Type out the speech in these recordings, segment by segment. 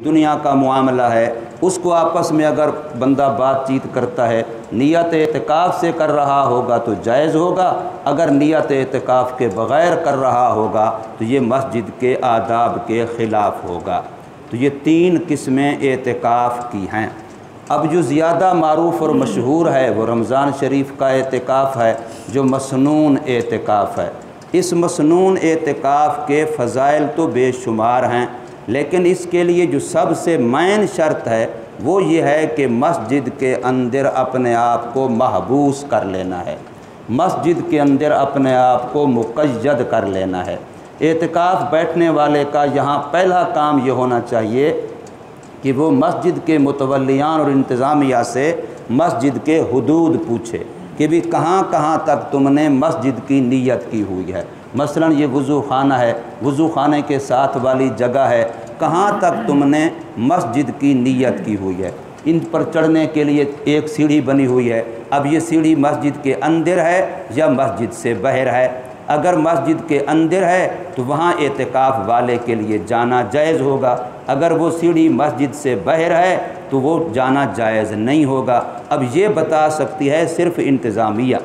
दुनिया का मामला है, उसको आपस में अगर बंदा बातचीत करता है, नियत एतिकाफ़ से कर रहा होगा तो जायज़ होगा, अगर नियत एतिकाफ़ के बग़ैर कर रहा होगा तो ये मस्जिद के आदाब के ख़िलाफ़ होगा। तो ये 3 किस्में एतिकाफ़ की हैं। अब जो ज़्यादा मारूफ़ और मशहूर है वो रमज़ान शरीफ का एतिकाफ़ है, जो मसनून एतिकाफ़ है। इस मसनून एतिकाफ़ के फ़ज़ाइल तो बेशुमार हैं, लेकिन इसके लिए जो सबसे मेन शर्त है वो ये है कि मस्जिद के अंदर अपने आप को महबूस कर लेना है, मस्जिद के अंदर अपने आप को मुक़य्यद कर लेना है। एतिकाफ़ बैठने वाले का यहाँ पहला काम ये होना चाहिए कि वो मस्जिद के मुतवल्लियान और इंतज़ामिया से मस्जिद के हुदूद पूछे कि भी कहाँ कहाँ तक तुमने मस्जिद की नीयत की हुई है। मसलन ये वज़ू ख़ाना है, वज़ू ख़ाने के साथ वाली जगह है, कहाँ तक तुमने मस्जिद की नीयत की हुई है। इन पर चढ़ने के लिए एक सीढ़ी बनी हुई है, अब ये सीढ़ी मस्जिद के अंदर है या मस्जिद से बाहर है। अगर मस्जिद के अंदर है तो वहाँ एतिकाफ़ वाले के लिए जाना जायज़ होगा, अगर वो सीढ़ी मस्जिद से बाहर है तो वो जाना जायज़ नहीं होगा। अब ये बता सकती है सिर्फ़ इंतज़ामिया,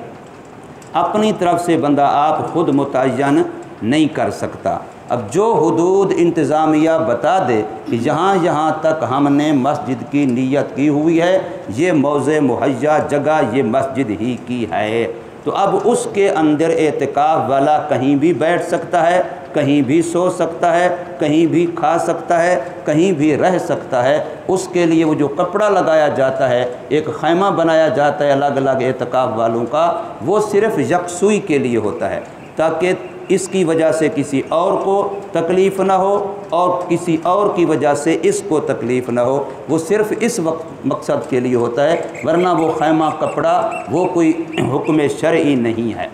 अपनी तरफ से बंदा आप ख़ुद मुतय्यन नहीं कर सकता। अब जो हुदूद इंतज़ामिया बता दे कि यहाँ यहाँ तक हमने मस्जिद की नीयत की हुई है, ये मौज़े मुहैया जगह ये मस्जिद ही की है, तो अब उसके अंदर एतिकाफ़ वाला कहीं भी बैठ सकता है, कहीं भी सो सकता है, कहीं भी खा सकता है, कहीं भी रह सकता है। उसके लिए वो जो कपड़ा लगाया जाता है, एक खैमा बनाया जाता है अलग अलग एतिकाफ़ वालों का, वो सिर्फ़ यकसुई के लिए होता है ताकि इसकी वजह से किसी और को तकलीफ़ ना हो और किसी और की वजह से इसको तकलीफ़ ना हो। वो सिर्फ़ इस वक्त मकसद के लिए होता है, वरना वो खैमा कपड़ा वो कोई हुक्म शरई नहीं है।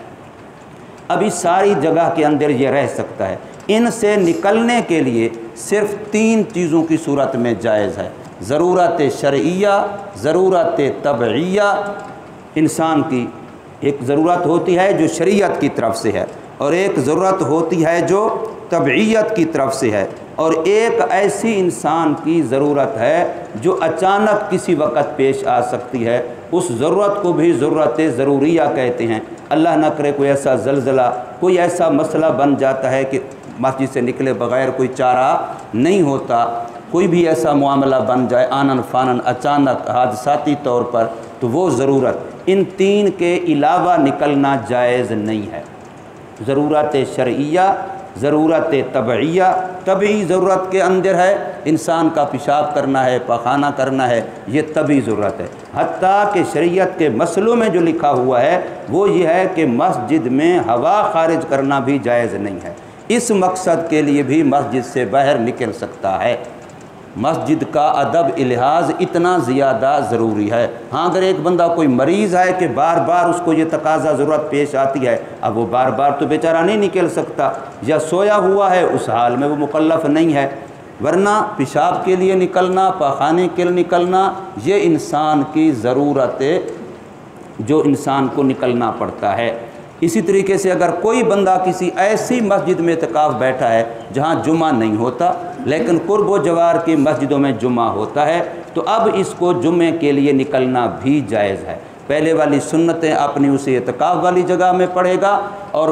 अब इस सारी जगह के अंदर ये रह सकता है। इनसे निकलने के लिए सिर्फ़ 3 चीज़ों की सूरत में जायज़ है। ज़रूरत शरइया, ज़रूरत तबइया, इंसान की एक ज़रूरत होती है जो शरीयत की तरफ से है, और एक ज़रूरत होती है जो तबइयत की तरफ से है, और एक ऐसी इंसान की ज़रूरत है जो अचानक किसी वक़्त पेश आ सकती है। उस ज़रूरत को भी ज़रूरत ज़रूरिया कहते हैं। अल्लाह न करे कोई ऐसा ज़लज़ला, कोई ऐसा मसला बन जाता है कि मस्जिद से निकले बग़ैर कोई चारा नहीं होता, कोई भी ऐसा मामला बन जाए आनन फ़ानन अचानक हादसाती तौर पर, तो वो ज़रूरत, इन 3 के अलावा निकलना जायज़ नहीं है। ज़रूरत शरइया, ज़रूरत तबइया, तभी ज़रूरत के अंदर है, इंसान का पेशाब करना है, पखाना करना है, ये तभी ज़रूरत है। हत्ता कि शरीयत के मसलों में जो लिखा हुआ है वो ये है कि मस्जिद में हवा खारिज करना भी जायज़ नहीं है। इस मकसद के लिए भी मस्जिद से बाहर निकल सकता है। मस्जिद का अदब लिहाज इतना ज़्यादा ज़रूरी है। हाँ, अगर एक बंदा कोई मरीज़ है कि बार बार उसको ये तकाज़ा ज़रूरत पेश आती है, अब वो बार बार तो बेचारा नहीं निकल सकता, या सोया हुआ है, उस हाल में वो मुकल्लफ़ नहीं है, वरना पेशाब के लिए निकलना, पखाने के लिए निकलना, ये इंसान की ज़रूरत जो इंसान को निकलना पड़ता है। इसी तरीके से अगर कोई बंदा किसी ऐसी मस्जिद में इत्काफ़ बैठा है जहाँ जुमा नहीं होता, लेकिन कुर्ब व जवार की मस्जिदों में जुमा होता है, तो अब इसको जुमे के लिए निकलना भी जायज़ है। पहले वाली सुन्नतें अपनी उसे इत्काफ़ वाली जगह में पढ़ेगा और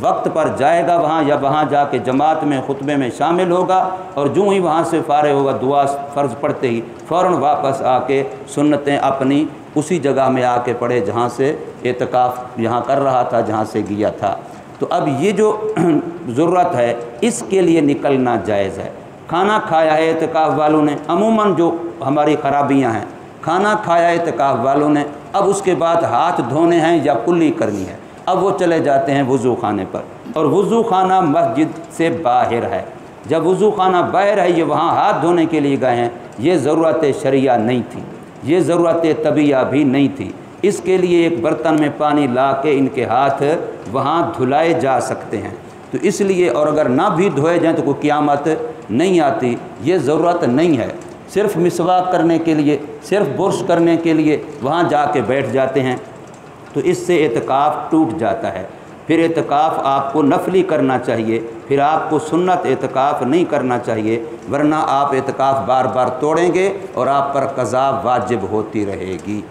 वक्त पर जाएगा वहाँ, या वहाँ जाके जमात में खुतबे में शामिल होगा, और जो ही वहाँ से फारिग होगा दुआ फ़र्ज़ पढ़ते ही फ़ौरन वापस आके सुन्नतें अपनी उसी जगह में आके पढ़े जहाँ से एतिकाफ़ यहाँ कर रहा था, जहाँ से गया था। तो अब ये जो ज़रूरत है इसके लिए निकलना जायज़ है। खाना खाया है एतिकाफ़ वालों ने, अमूमन जो हमारी ख़राबियाँ हैं, खाना खाया एतिकाफ़ वालों ने, अब उसके बाद हाथ धोने हैं या कुल्ली करनी है, अब वो चले जाते हैं वज़ू खाने पर, और वज़ू खाना मस्जिद से बाहर है। जब वज़ू खाना बाहर है, ये वहाँ हाथ धोने के लिए गए हैं, ये ज़रूरत शरिया नहीं थी, ये ज़रूरत तबिया भी नहीं थी। इसके लिए एक बर्तन में पानी ला के इनके हाथ वहाँ धुलाए जा सकते हैं। तो इसलिए, और अगर ना भी धोए जाएँ तो कोई क़यामत नहीं आती, ये ज़रूरत नहीं है। सिर्फ़ मिसवाक करने के लिए, सिर्फ़ बुर्श करने के लिए वहाँ जाके बैठ जाते हैं, तो इससे एतिकाफ़ टूट जाता है। फिर एतकाफ़ आपको नफली करना चाहिए, फिर आपको सुन्नत एतकाफ़ नहीं करना चाहिए, वरना आप एतकाफ़ बार बार तोड़ेंगे और आप पर क़ज़ा वाजिब होती रहेगी।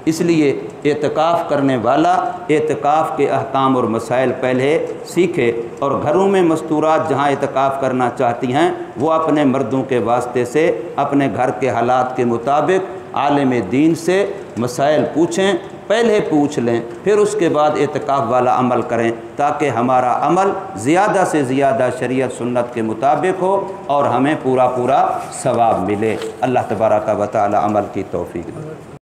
इसलिए एतकाफ़ करने वाला एतकाफ़ के अहकाम और मसाइल पहले सीखे और घरों में मस्तूरात जहाँ एतकाफ़ करना चाहती हैं वो अपने मर्दों के वास्ते से अपने घर के हालात के मुताबिक आलिम दीन से मसाइल पूछें, पहले पूछ लें, फिर उसके बाद एतकाफ़ वाला अमल करें, ताकि हमारा अमल ज़्यादा से ज़्यादा शरीयत सुन्नत के मुताबिक हो और हमें पूरा पूरा सवाब मिले। अल्लाह तबारक व तआला अमल की तौफीक दे।